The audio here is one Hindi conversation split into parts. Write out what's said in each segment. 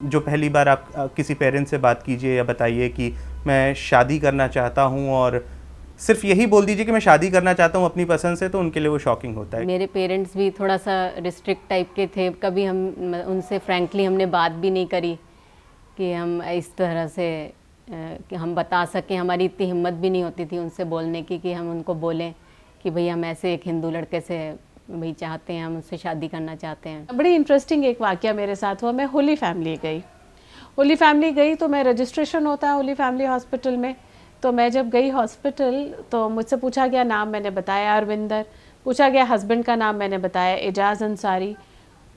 जो पहली बार आप किसी पेरेंट्स से बात कीजिए या बताइए कि मैं शादी करना चाहता हूँ और सिर्फ यही बोल दीजिए कि मैं शादी करना चाहता हूँ अपनी पसंद से, तो उनके लिए वो शॉकिंग होता है। मेरे पेरेंट्स भी थोड़ा सा रिस्ट्रिक्ट टाइप के थे। कभी हम उनसे फ्रैंकली हमने बात भी नहीं करी कि हम इस तरह से कि हम बता सकें। हमारी इतनी हिम्मत भी नहीं होती थी उनसे बोलने की कि हम उनको बोलें कि भई हम ऐसे एक हिंदू लड़के से भाई चाहते हैं, हम उससे शादी करना चाहते हैं। बड़ी इंटरेस्टिंग एक वाक़या मेरे साथ हुआ। मैं होली फैमिली गई। होली फैमिली गई तो मैं रजिस्ट्रेशन होता है होली फैमिली हॉस्पिटल में। तो मैं जब गई हॉस्पिटल तो मुझसे पूछा गया नाम, मैंने बताया अरविंदर। पूछा गया हस्बैंड का नाम, मैंने बताया एजाज़ अंसारी।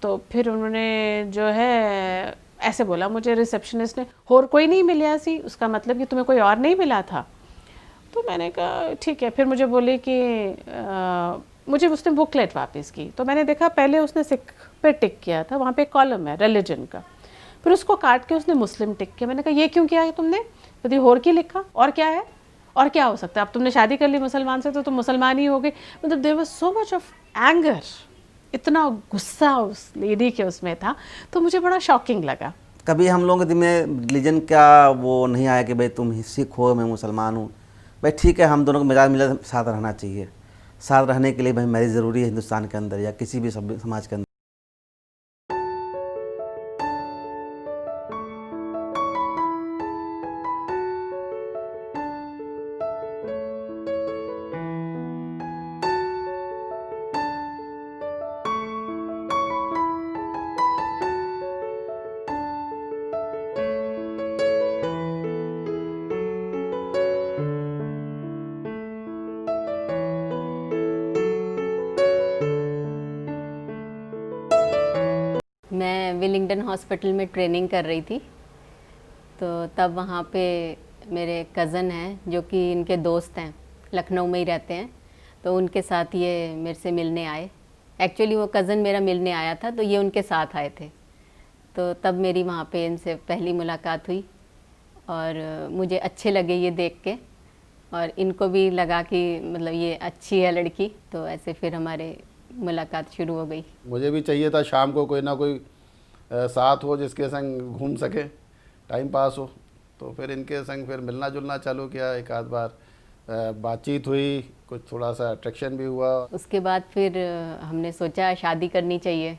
तो फिर उन्होंने जो है ऐसे बोला मुझे रिसेप्शनिस्ट ने, और कोई नहीं मिला सी, उसका मतलब कि तुम्हें कोई और नहीं मिला था। तो मैंने कहा ठीक है। फिर मुझे बोली कि मुझे उसने बुकलेट वापस की। तो मैंने देखा पहले उसने सिख पे टिक किया था, वहाँ पे कॉलम है रिलीजन का, फिर उसको काट के उसने मुस्लिम टिक किया। मैंने कहा ये क्यों किया है तुमने? यदि और की लिखा, और क्या है, और क्या हो सकता है? अब तुमने शादी कर ली मुसलमान से तो तुम मुसलमान ही हो गई। मतलब there was so much of anger, इतना गुस्सा उस लेडी के उसमें था। तो मुझे बड़ा शॉकिंग लगा। कभी हम लोगों के दिल में रिलीजन का वो नहीं आया कि भाई तुम सिख हो मैं मुसलमान हूँ। भाई ठीक है, हम दोनों को मिला मिला साथ रहना चाहिए। साथ रहने के लिए भाई मैरिज ज़रूरी है हिंदुस्तान के अंदर या किसी भी समाज के अंदर। मैं विलिंगडन हॉस्पिटल में ट्रेनिंग कर रही थी। तो तब वहाँ पे मेरे कज़न हैं जो कि इनके दोस्त हैं, लखनऊ में ही रहते हैं। तो उनके साथ ये मेरे से मिलने आए। एक्चुअली वो कज़न मेरा मिलने आया था, तो ये उनके साथ आए थे। तो तब मेरी वहाँ पे इनसे पहली मुलाकात हुई और मुझे अच्छे लगे ये देख के, और इनको भी लगा कि मतलब ये अच्छी है लड़की। तो ऐसे फिर हमारे मुलाकात शुरू हो गई। मुझे भी चाहिए था शाम को कोई ना कोई साथ हो जिसके संग घूम सके, टाइम पास हो। तो फिर इनके संग फिर मिलना जुलना चालू किया। एक आध बार बातचीत हुई, कुछ थोड़ा सा अट्रैक्शन भी हुआ। उसके बाद फिर हमने सोचा शादी करनी चाहिए,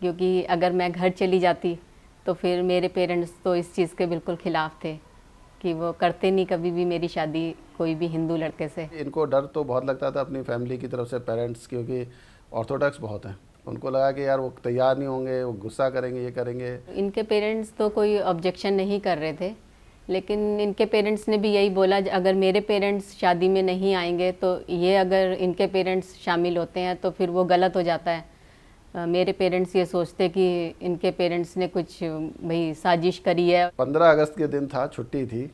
क्योंकि अगर मैं घर चली जाती तो फिर मेरे पेरेंट्स तो इस चीज़ के बिल्कुल ख़िलाफ़ थे कि वो करते नहीं कभी भी मेरी शादी कोई भी हिंदू लड़के से। इनको डर तो बहुत लगता था अपनी फैमिली की तरफ से, पेरेंट्स, क्योंकि ऑर्थोडॉक्स बहुत हैं। उनको लगा कि यार वो तैयार नहीं होंगे, वो गुस्सा करेंगे, ये करेंगे। इनके पेरेंट्स तो कोई ऑब्जेक्शन नहीं कर रहे थे, लेकिन इनके पेरेंट्स ने भी यही बोला अगर मेरे पेरेंट्स शादी में नहीं आएंगे तो ये अगर इनके पेरेंट्स शामिल होते हैं तो फिर वो गलत हो जाता है। मेरे पेरेंट्स ये सोचते कि इनके पेरेंट्स ने कुछ भाई साजिश करी है। 15 अगस्त के दिन था, छुट्टी थी।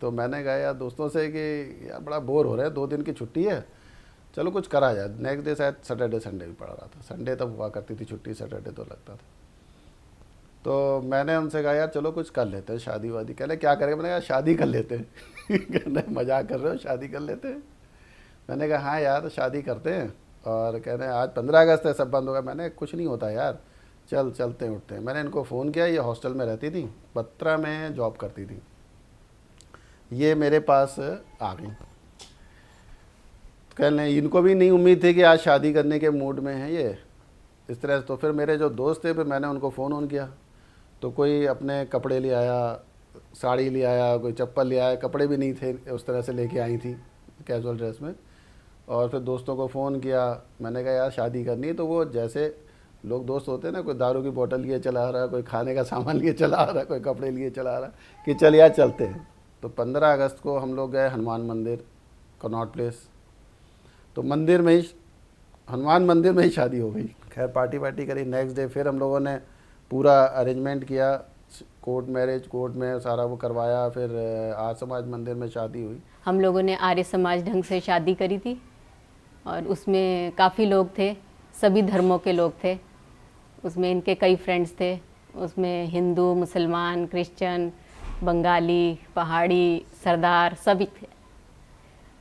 तो मैंने कहा यार दोस्तों से कि यार बड़ा बोर हो रहा है, 2 दिन की छुट्टी है, चलो कुछ करा जाए। नेक्स्ट डे शायद सैटरडे संडे भी पड़ा रहा था, संडे तब हुआ करती थी छुट्टी, सैटरडे तो लगता था। तो मैंने उनसे कहा यार चलो कुछ कर लेते हैं, शादी वादी। कहले क्या करेंगे? मैंने कहा शादी कर लेते हैं। कहने मजाक कर रहे हो, शादी कर लेते हैं? मैंने कहा हाँ यार शादी करते हैं। और कहने आज 15 अगस्त है, सब बंद होगा। मैंने कुछ नहीं होता यार, चल चलते हैं उठते हैं। मैंने इनको फ़ोन किया, ये हॉस्टल में रहती थी, बत्रा में जॉब करती थी। ये मेरे पास आ गई। कहने इनको भी नहीं उम्मीद थी कि आज शादी करने के मूड में है ये, इस तरह से। तो फिर मेरे जो दोस्त थे, फिर मैंने उनको फ़ोन किया। तो कोई अपने कपड़े ले आया, साड़ी ले आया, कोई चप्पल ले आया, कपड़े भी नहीं थे उस तरह से लेके आई थी कैजुअल ड्रेस में। और फिर दोस्तों को फ़ोन किया, मैंने कहा यार शादी करनी है। तो वो जैसे लोग दोस्त होते हैं ना, कोई दारू की बोतल लिए चला रहा है, कोई खाने का सामान लिए चला रहा है, कोई कपड़े लिए चला रहा है कि चल यार चलते हैं। तो 15 अगस्त को हम लोग गए हनुमान मंदिर, कनॉट प्लेस। तो मंदिर में ही, हनुमान मंदिर में ही शादी हो गई। खैर पार्टी वार्टी करी। नेक्स्ट डे फिर हम लोगों ने पूरा अरेंजमेंट किया, कोर्ट मैरिज, कोर्ट में सारा वो करवाया। फिर आर्य समाज मंदिर में शादी हुई। हम लोगों ने आर्य समाज ढंग से शादी करी थी और उसमें काफ़ी लोग थे, सभी धर्मों के लोग थे। उसमें इनके कई फ्रेंड्स थे, उसमें हिंदू, मुसलमान, क्रिश्चियन, बंगाली, पहाड़ी, सरदार सभी थे।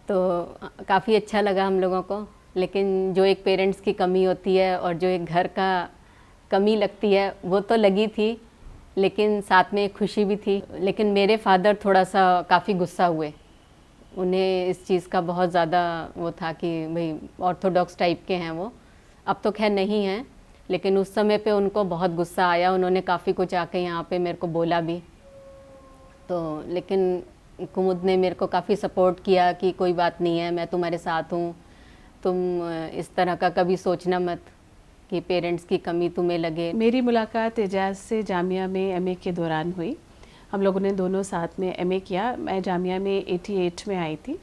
तो काफ़ी अच्छा लगा हम लोगों को। लेकिन जो एक पेरेंट्स की कमी होती है और जो एक घर का कमी लगती है वो तो लगी थी, लेकिन साथ में खुशी भी थी। लेकिन मेरे फादर थोड़ा सा काफ़ी गुस्सा हुए, उन्हें इस चीज़ का बहुत ज़्यादा वो था कि भाई ऑर्थोडॉक्स टाइप के हैं वो, अब तो खैर नहीं हैं, लेकिन उस समय पे उनको बहुत गुस्सा आया। उन्होंने काफ़ी कुछ आके यहाँ पे मेरे को बोला भी, तो लेकिन कुमुद ने मेरे को काफ़ी सपोर्ट किया कि कोई बात नहीं है, मैं तुम्हारे साथ हूँ, तुम इस तरह का कभी सोचना मत कि पेरेंट्स की कमी तुम्हें लगे। मेरी मुलाकात एजाज से जामिया में एमए के दौरान हुई। हम लोगों ने दोनों साथ में एमए किया। मैं जामिया में 88 में आई थी।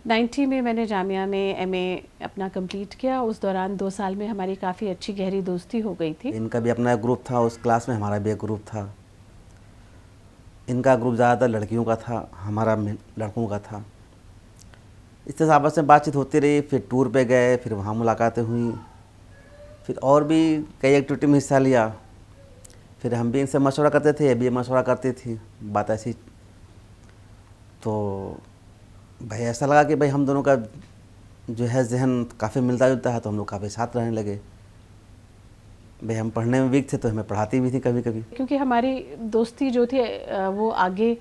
90 में मैंने जामिया में एमए अपना कंप्लीट किया। उस दौरान 2 साल में हमारी काफ़ी अच्छी गहरी दोस्ती हो गई थी। इनका भी अपना ग्रुप था, उस क्लास में हमारा भी एक ग्रुप था। इनका ग्रुप ज़्यादातर लड़कियों का था, हमारा लड़कों का था। इस तरह आपस में बातचीत होती रही। फिर टूर पे गए, फिर वहाँ मुलाकातें हुई, फिर और भी कई एक्टिविटी में हिस्सा लिया। फिर हम भी इनसे मशवरा करते थे, ये भी मशवरा करती थी, बात ऐसी। तो भाई ऐसा लगा कि भाई हम दोनों का जो है जहन काफ़ी मिलता जुलता है, तो हम लोग काफ़ी साथ रहने लगे। भाई हम पढ़ने में वीक थे, तो हमें पढ़ाती भी थी कभी कभी। क्योंकि हमारी दोस्ती जो थी वो आगे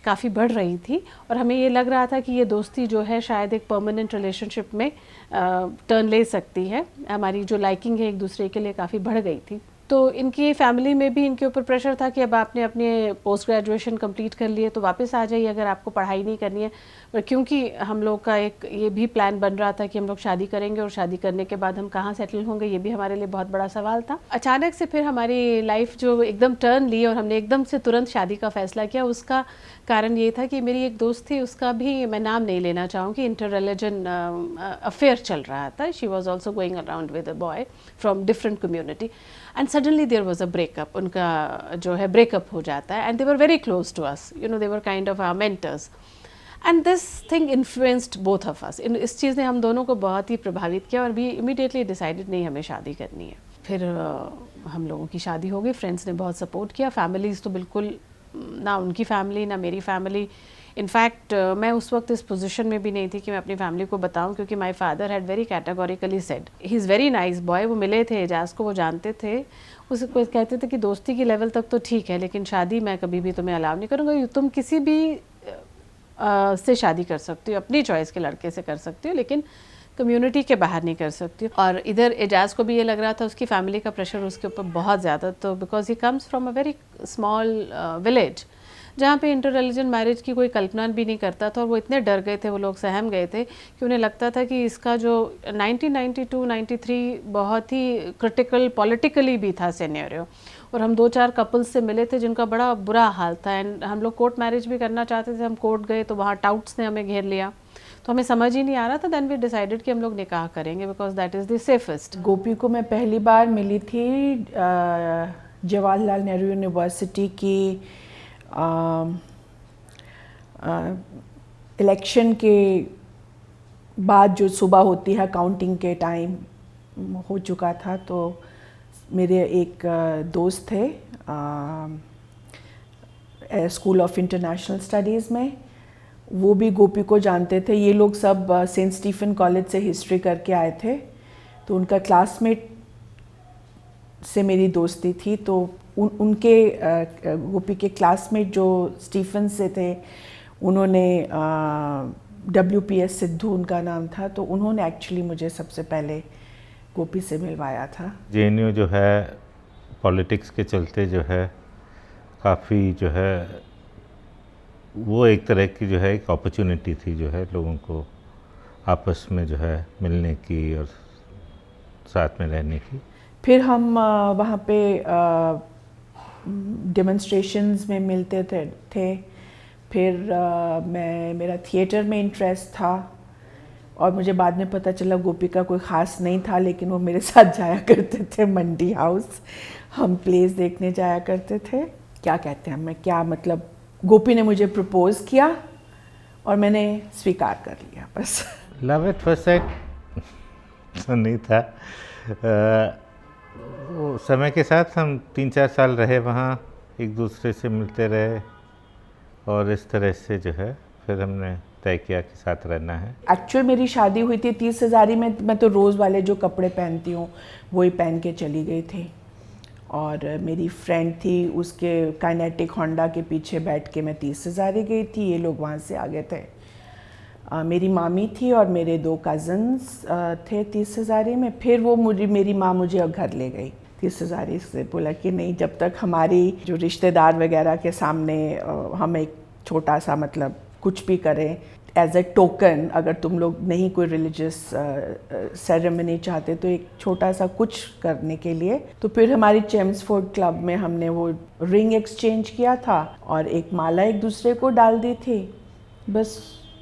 काफ़ी बढ़ रही थी और हमें ये लग रहा था कि ये दोस्ती जो है शायद एक परमानेंट रिलेशनशिप में टर्न ले सकती है। हमारी जो लाइकिंग है एक दूसरे के लिए काफ़ी बढ़ गई थी। तो इनकी फैमिली में भी इनके ऊपर प्रेशर था कि अब आपने अपने पोस्ट ग्रेजुएशन कंप्लीट कर लिए तो वापस आ जाइए अगर आपको पढ़ाई नहीं करनी है। पर क्योंकि हम लोग का एक ये भी प्लान बन रहा था कि हम लोग शादी करेंगे और शादी करने के बाद हम कहाँ सेटल होंगे, ये भी हमारे लिए बहुत बड़ा सवाल था। अचानक से फिर हमारी लाइफ जो एकदम टर्न ली और हमने एकदम से तुरंत शादी का फैसला किया, उसका कारण ये था कि मेरी एक दोस्त थी, उसका भी मैं नाम नहीं लेना चाहूँगी, इंटर रिलीजन अफेयर चल रहा था। She was also going around with a boy from different community and suddenly there was a breakup. उनका जो है ब्रेकअप हो जाता है and they were very close to us, you know, they were kind of our mentors and this thing influenced both of us. इस चीज़ ने हम दोनों को बहुत ही प्रभावित किया और भी इमीडिएटली डिसाइडेड नहीं हमें शादी करनी है। फिर हम लोगों की शादी हो गई। फ्रेंड्स ने बहुत सपोर्ट किया, फैमिलीज़ तो बिल्कुल, ना उनकी फैमिली ना मेरी फैमिली। इनफैक्ट मैं उस वक्त इस पोजीशन में भी नहीं थी कि मैं अपनी फैमिली को बताऊं, क्योंकि my father had very categorically said he is very nice boy. वो मिले थे एजाज को, वो जानते थे, उसको कहते थे कि दोस्ती की लेवल तक तो ठीक है, लेकिन शादी मैं कभी भी तुम्हें अलाउ नहीं करूँगा। तुम किसी भी से शादी कर सकती हो, अपनी चॉइस के लड़के से कर सकती हो, लेकिन कम्युनिटी के बाहर नहीं कर सकती हो। और इधर एजाज को भी ये लग रहा था, उसकी फैमिली का प्रेशर उसके ऊपर बहुत ज़्यादा, तो because he comes from a very small village जहाँ पे इंटर रिलीजन मैरिज की कोई कल्पना भी नहीं करता था। और वो इतने डर गए थे, वो लोग सहम गए थे कि उन्हें लगता था कि इसका जो 1992-93 बहुत ही क्रिटिकल पॉलिटिकली भी था सिनेरियो। और हम 2-4 कपल्स से मिले थे जिनका बड़ा बुरा हाल था एंड हम लोग कोर्ट मैरिज भी करना चाहते थे। हम कोर्ट गए तो वहाँ टाउट्स ने हमें घेर लिया, तो हमें समझ ही नहीं आ रहा था। देन वी डिसाइडेड कि हम लोग निकाह करेंगे because that is the safest. Gopi को मैं पहली बार मिली थी जवाहरलाल नेहरू यूनिवर्सिटी की इलेक्शन के बाद जो सुबह होती है, काउंटिंग के टाइम हो चुका था। तो मेरे एक दोस्त थे स्कूल ऑफ इंटरनेशनल स्टडीज़ में, वो भी गोपी को जानते थे। ये लोग सब सेंट स्टीफन कॉलेज से हिस्ट्री करके आए थे, तो उनका क्लासमेट से मेरी दोस्ती थी। तो उनके गोपी के क्लासमेट जो स्टीफन से थे, उन्होंने WPS सिद्धू उनका नाम था, तो उन्होंने एक्चुअली मुझे सबसे पहले गोपी से मिलवाया था। JNU जो है पॉलिटिक्स के चलते जो है काफ़ी जो है वो एक तरह की जो है एक अपॉर्चुनिटी थी जो है लोगों को आपस में जो है मिलने की और साथ में रहने की। फिर हम वहाँ पे डेमोन्स्ट्रेशंस में मिलते थे। फिर मेरा थिएटर में इंटरेस्ट था और मुझे बाद में पता चला गोपी का कोई ख़ास नहीं था, लेकिन वो मेरे साथ जाया करते थे मंडी हाउस। हम प्लेस देखने जाया करते थे। क्या कहते हैं, मैं क्या मतलब, गोपी ने मुझे प्रपोज़ किया और मैंने स्वीकार कर लिया बस। लव एट फर्स्ट साइट तो नहीं था। वो समय के साथ हम 3-4 साल रहे वहाँ, एक दूसरे से मिलते रहे और इस तरह से जो है फिर हमने तय किया कि साथ रहना है। एक्चुअल मेरी शादी हुई थी 30 हज़ारी में। मैं तो रोज़ वाले जो कपड़े पहनती हूँ वही पहन के चली गई थी और मेरी फ्रेंड थी, उसके काइनेटिक होंडा के पीछे बैठ के मैं 30 हज़ारी गई थी। ये लोग वहाँ से आ गए थे। मेरी मामी थी और मेरे 2 कज़न्स थे 30 हज़ारी में। फिर वो मेरी माँ मुझे घर ले गई 30 हज़ारी से, बोला कि नहीं, जब तक हमारी जो रिश्तेदार वगैरह के सामने हम एक छोटा सा मतलब कुछ भी करें एज ए टोकन, अगर तुम लोग नहीं कोई रिलीजियस सेरेमनी चाहते तो एक छोटा सा कुछ करने के लिए, तो फिर हमारी चेम्सफोर्ड क्लब में हमने वो रिंग एक्सचेंज किया था और एक माला एक दूसरे को डाल दी थी। बस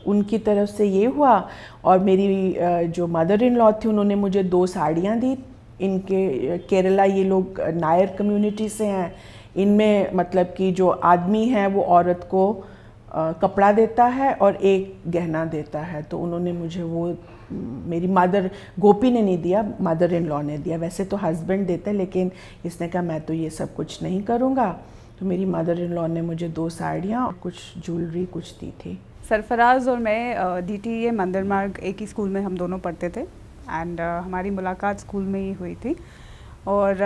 उनकी तरफ से ये हुआ। और मेरी जो मदर इन लॉ थी, उन्होंने मुझे 2 साड़ियाँ दी। इनके केरला, ये लोग नायर कम्युनिटी से हैं। इनमें मतलब कि जो आदमी है वो औरत को कपड़ा देता है और एक गहना देता है। तो उन्होंने मुझे वो, मेरी मदर, गोपी ने नहीं दिया, मदर इन लॉ ने दिया। वैसे तो हस्बैंड देता है, लेकिन इसने कहा मैं तो ये सब कुछ नहीं करूँगा। तो मेरी मदर इन लॉ ने मुझे 2 साड़ियाँ और कुछ ज्वेलरी कुछ दी थी। सरफराज और मैं DTA मंदिर मार्ग एक ही स्कूल में हम दोनों पढ़ते थे एंड हमारी मुलाकात स्कूल में ही हुई थी और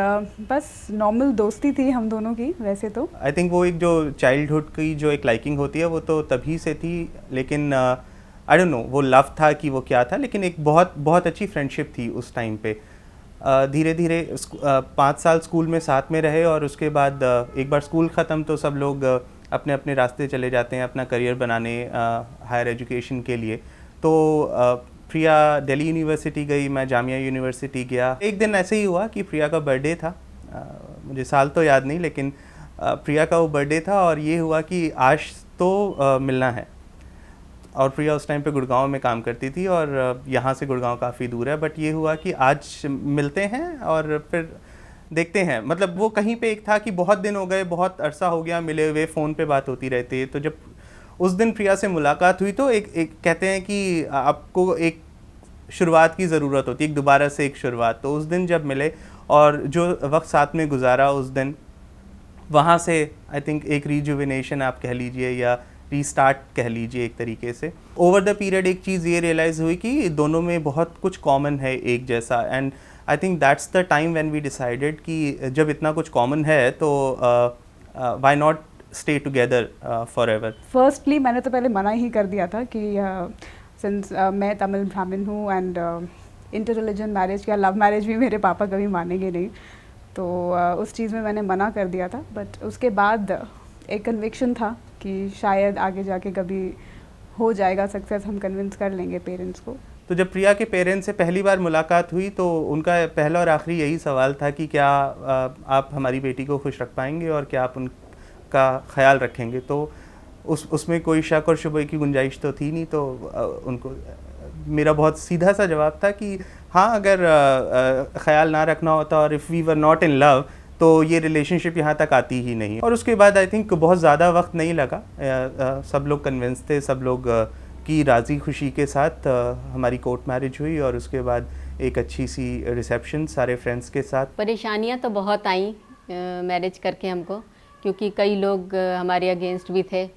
बस नॉर्मल दोस्ती थी हम दोनों की वैसे तो। आई थिंक वो एक जो चाइल्डहुड की जो एक लाइकिंग होती है वो तो तभी से थी, लेकिन आई डोंट नो वो लव था कि वो क्या था, लेकिन एक बहुत बहुत अच्छी फ्रेंडशिप थी उस टाइम पे। धीरे धीरे 5 साल स्कूल में साथ में रहे और उसके बाद एक बार स्कूल ख़त्म तो सब लोग अपने अपने रास्ते चले जाते हैं अपना करियर बनाने हायर एजुकेशन के लिए। तो प्रिया दिल्ली यूनिवर्सिटी गई, मैं जामिया यूनिवर्सिटी गया। एक दिन ऐसे ही हुआ कि प्रिया का बर्थडे था, मुझे साल तो याद नहीं, लेकिन प्रिया का वो बर्थडे था और ये हुआ कि आज तो मिलना है। और प्रिया उस टाइम पे गुड़गांव में काम करती थी और यहाँ से गुड़गांव काफ़ी दूर है, बट ये हुआ कि आज मिलते हैं और फिर देखते हैं। मतलब वो कहीं पे एक था कि बहुत दिन हो गए, बहुत अरसा हो गया मिले हुए, फ़ोन पे बात होती रहती है। तो जब उस दिन प्रिया से मुलाकात हुई तो एक कहते हैं कि आपको एक शुरुआत की ज़रूरत होती है, एक दोबारा से एक शुरुआत। तो उस दिन जब मिले और जो वक्त साथ में गुजारा उस दिन, वहाँ से आई थिंक एक रिजुविनेशन आप कह लीजिए या रीस्टार्ट कह लीजिए एक तरीके से। ओवर द पीरियड एक चीज़ ये रियलाइज़ हुई कि दोनों में बहुत कुछ कॉमन है एक जैसा, and I think that's the time when we decided कि जब इतना कुछ कॉमन है तो why not stay together forever. Firstly मैंने तो पहले मना ही कर दिया था कि सिंस मैं तमिल ब्राह्मण हूँ एंड इंटर रिलीजन मैरिज या लव मैरिज भी मेरे पापा कभी मानेंगे नहीं, तो उस चीज़ में मैंने मना कर दिया था। बट उसके बाद एक कन्विक्शन था कि शायद आगे जाके कभी हो जाएगा सक्सेस, हम कन्विंस कर लेंगे पेरेंट्स को। तो जब प्रिया के पेरेंट्स से पहली बार मुलाकात हुई तो उनका पहला और आखिरी यही सवाल था कि क्या आप हमारी बेटी को खुश रख पाएंगे और क्या आप उनका ख्याल रखेंगे। तो उसमें कोई शक और शुबे की गुंजाइश तो थी नहीं। तो उनको मेरा बहुत सीधा सा जवाब था कि हाँ, अगर ख्याल ना रखना होता और if we were not in love तो ये रिलेशनशिप यहाँ तक आती ही नहीं। और उसके बाद आई थिंक बहुत ज़्यादा वक्त नहीं लगा, सब लोग कन्विंस थे, सब लोग की राज़ी खुशी के साथ हमारी कोर्ट मैरिज हुई और उसके बाद एक अच्छी सी रिसेप्शन सारे फ्रेंड्स के साथ। परेशानियां तो बहुत आई मैरिज करके हमको, क्योंकि कई लोग हमारे अगेंस्ट भी थे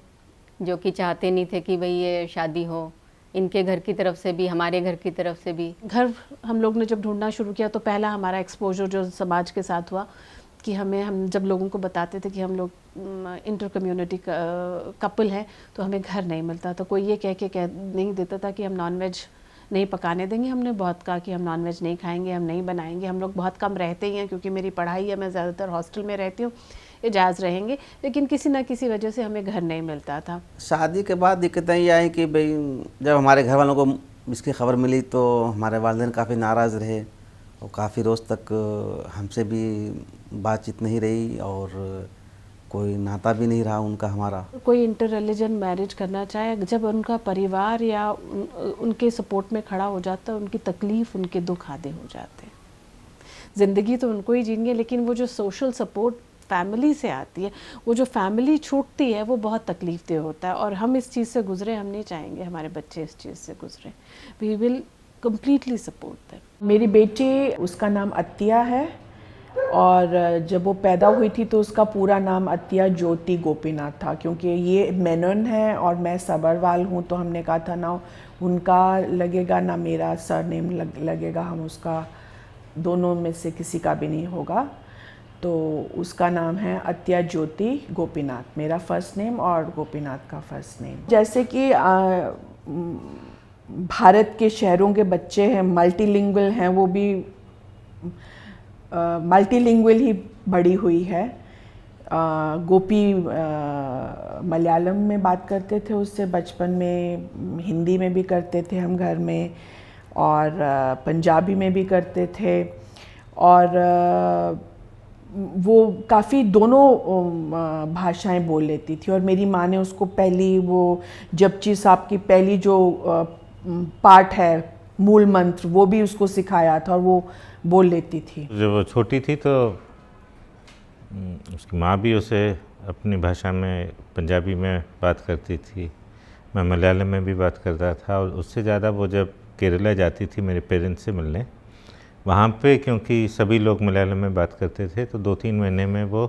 जो कि चाहते नहीं थे कि भाई ये शादी हो, इनके घर की तरफ से भी हमारे घर की तरफ से भी। घर हम लोग ने जब ढूंढना शुरू किया तो पहला हमारा एक्सपोजर जो समाज के साथ हुआ कि हम जब लोगों को बताते थे कि हम लोग इंटर कम्युनिटी कपल हैं तो हमें घर नहीं मिलता। तो कोई ये कह नहीं देता था कि हम नॉनवेज नहीं पकाने देंगे। हमने बहुत कहा कि हम नॉनवेज नहीं खाएंगे, हम नहीं बनाएंगे। हम लोग बहुत कम रहते ही हैं क्योंकि मेरी पढ़ाई है, मैं ज़्यादातर हॉस्टल में रहती हूँ, इजाज़ रहेंगे, लेकिन किसी ना किसी वजह से हमें घर नहीं मिलता था। शादी के बाद दिक्कतें ये आई कि भाई जब हमारे घर वालों को इसकी खबर मिली तो हमारे वालिदैन काफ़ी नाराज़ रहे और काफ़ी रोज़ तक हमसे भी बातचीत नहीं रही और कोई नाता भी नहीं रहा उनका हमारा। कोई इंटर रिलीजन मैरिज करना चाहे, जब उनका परिवार या उनके सपोर्ट में खड़ा हो जाता है, उनकी तकलीफ़, उनके दुख आधे हो जाते हैं। ज़िंदगी तो उनको ही जीनी है, लेकिन वो जो सोशल सपोर्ट फैमिली से आती है, वो जो फैमिली छूटती है, वो बहुत तकलीफ़देह होता है। और हम इस चीज़ से गुज़रे, हम नहीं चाहेंगे हमारे बच्चे इस चीज़ से गुज़रे। We will completely support them. मेरी बेटी, उसका नाम अत्तिया है और जब वो पैदा हुई थी तो उसका पूरा नाम अत्तिया ज्योति गोपीनाथ था। क्योंकि ये मेनन है और मैं सबरवाल हूँ, तो हमने कहा था ना उनका लगेगा ना मेरा सरनेम लगेगा, हम उसका दोनों में से किसी का भी नहीं होगा। तो उसका नाम है अत्या ज्योति गोपीनाथ, मेरा फर्स्ट नेम और गोपीनाथ का फर्स्ट नेम। जैसे कि भारत के शहरों के बच्चे हैं, मल्टीलिंगुअल हैं, वो भी मल्टीलिंगुअल ही बड़ी हुई है। गोपी मलयालम में बात करते थे उससे बचपन में, हिंदी में भी करते थे हम घर में, और पंजाबी में भी करते थे, और वो काफ़ी दोनों भाषाएं बोल लेती थी। और मेरी माँ ने उसको पहली वो जपजी साहब की पहली जो पाठ है मूल मंत्र, वो भी उसको सिखाया था और वो बोल लेती थी। जब वो छोटी थी तो उसकी माँ भी उसे अपनी भाषा में पंजाबी में बात करती थी, मैं मलयालम में भी बात करता था। और उससे ज़्यादा वो जब केरला जाती थी मेरे पेरेंट्स से मिलने, वहाँ पे क्योंकि सभी लोग मलयालम में बात करते थे तो 2-3 महीने में वो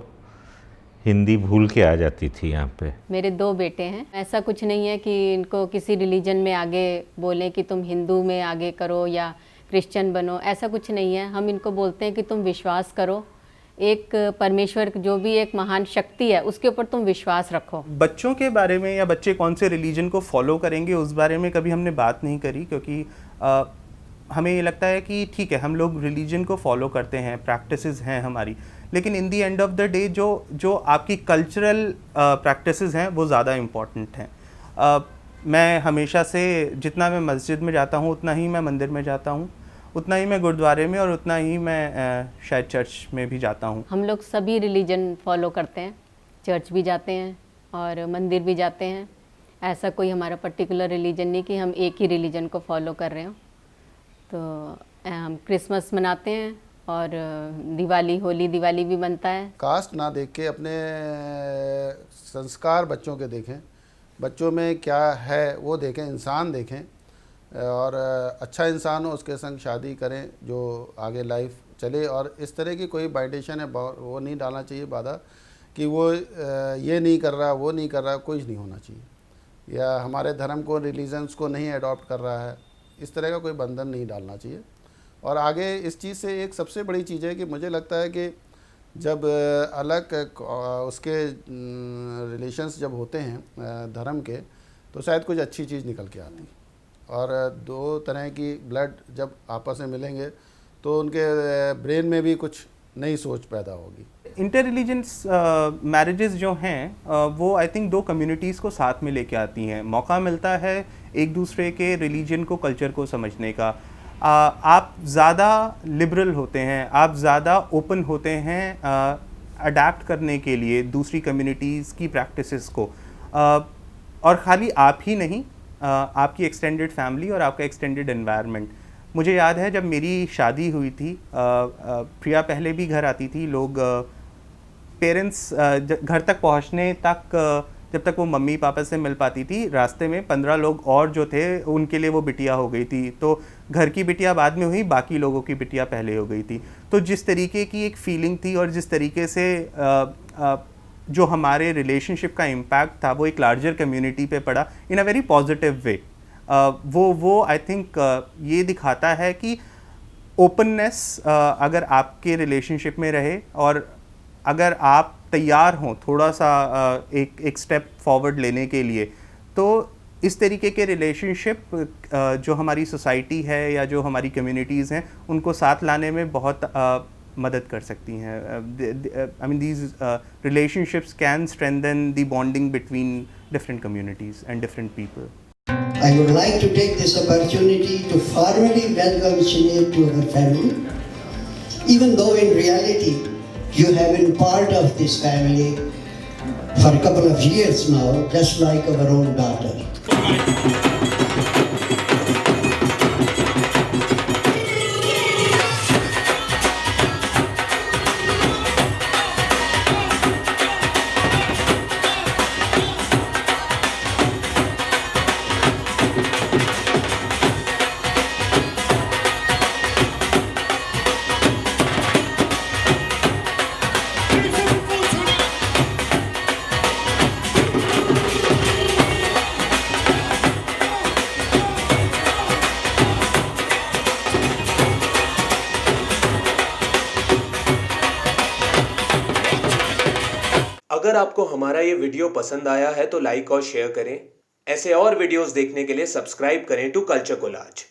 हिंदी भूल के आ जाती थी यहाँ पे। मेरे 2 बेटे हैं। ऐसा कुछ नहीं है कि इनको किसी रिलीजन में आगे बोलें कि तुम हिंदू में आगे करो या क्रिश्चियन बनो, ऐसा कुछ नहीं है। हम इनको बोलते हैं कि तुम विश्वास करो, एक परमेश्वर जो भी एक महान शक्ति है उसके ऊपर तुम विश्वास रखो। बच्चों के बारे में या बच्चे कौन से रिलीजन को फॉलो करेंगे उस बारे में कभी हमने बात नहीं करी, क्योंकि हमें ये लगता है कि ठीक है हम लोग रिलीजन को फॉलो करते हैं, प्रैक्टिसेस हैं हमारी, लेकिन in the end of the day जो आपकी कल्चरल प्रैक्टिसेस हैं वो ज़्यादा इम्पॉर्टेंट हैं। मैं हमेशा से जितना मैं मस्जिद में जाता हूँ उतना ही मैं मंदिर में जाता हूँ, उतना ही मैं गुरुद्वारे में, और उतना ही मैं शायद चर्च में भी जाता हूँ। हम लोग सभी रिलीजन फॉलो करते हैं, चर्च भी जाते हैं और मंदिर भी जाते हैं। ऐसा कोई हमारा पर्टिकुलर रिलीजन नहीं कि हम एक ही रिलीजन को फॉलो कर रहे हो। तो हम क्रिसमस मनाते हैं और दिवाली, होली दिवाली भी बनता है। कास्ट ना देख के अपने संस्कार बच्चों के देखें, बच्चों में क्या है वो देखें, इंसान देखें, और अच्छा इंसान हो उसके संग शादी करें जो आगे लाइफ चले। और इस तरह की कोई बाइंडेशन है वो नहीं डालना चाहिए, बाधा कि वो ये नहीं कर रहा, वो नहीं कर रहा, कुछ नहीं होना चाहिए। या हमारे धर्म को, रिलीजन्स को नहीं अडॉप्ट कर रहा है, इस तरह का कोई बंधन नहीं डालना चाहिए। और आगे इस चीज़ से एक सबसे बड़ी चीज़ है कि मुझे लगता है कि जब अलग उसके रिलेशंस जब होते हैं धर्म के, तो शायद कुछ अच्छी चीज़ निकल के आती है। और 2 तरह की ब्लड जब आपस में मिलेंगे तो उनके ब्रेन में भी कुछ नई सोच पैदा होगी। इंटर रिलीजियस मैरिजेस जो हैं वो आई थिंक 2 कम्युनिटीज़ को साथ में लेके आती हैं। मौका मिलता है एक दूसरे के रिलीजन को, कल्चर को समझने का। आप ज़्यादा लिबरल होते हैं, आप ज़्यादा ओपन होते हैं अडेप्ट करने के लिए दूसरी कम्युनिटीज़ की प्रैक्टिसेस को। और ख़ाली आप ही नहीं, आपकी एक्सटेंडेड फैमिली और आपका एक्सटेंडेड एनवायरनमेंट। मुझे याद है जब मेरी शादी हुई थी, प्रिया पहले भी घर आती थी, लोग पेरेंट्स घर तक पहुंचने तक, जब तक वो मम्मी पापा से मिल पाती थी, रास्ते में 15 लोग और जो थे उनके लिए वो बिटिया हो गई थी। तो घर की बिटिया बाद में हुई, बाकी लोगों की बिटिया पहले हो गई थी। तो जिस तरीके की एक फीलिंग थी और जिस तरीके से जो हमारे रिलेशनशिप का इम्पैक्ट था वो एक लार्जर कम्युनिटी पे पड़ा इन अ वेरी पॉजिटिव वे। वो आई थिंक ये दिखाता है कि ओपननेस अगर आपके रिलेशनशिप में रहे और अगर आप तैयार हों थोड़ा सा एक स्टेप फॉरवर्ड लेने के लिए, तो इस तरीके के रिलेशनशिप जो हमारी सोसाइटी है या जो हमारी कम्युनिटीज़ हैं उनको साथ लाने में बहुत मदद कर सकती हैं। I mean these relationships can strengthen the bonding between different communities and different people. I would like to take this opportunity to formally welcome Sinead to her family. Even though in reality you have been part of this family for a couple of years now, just like our own daughter. अगर आपको हमारा ये वीडियो पसंद आया है तो लाइक और शेयर करें। ऐसे और वीडियोस देखने के लिए सब्सक्राइब करें टू कल्चर कोलाज।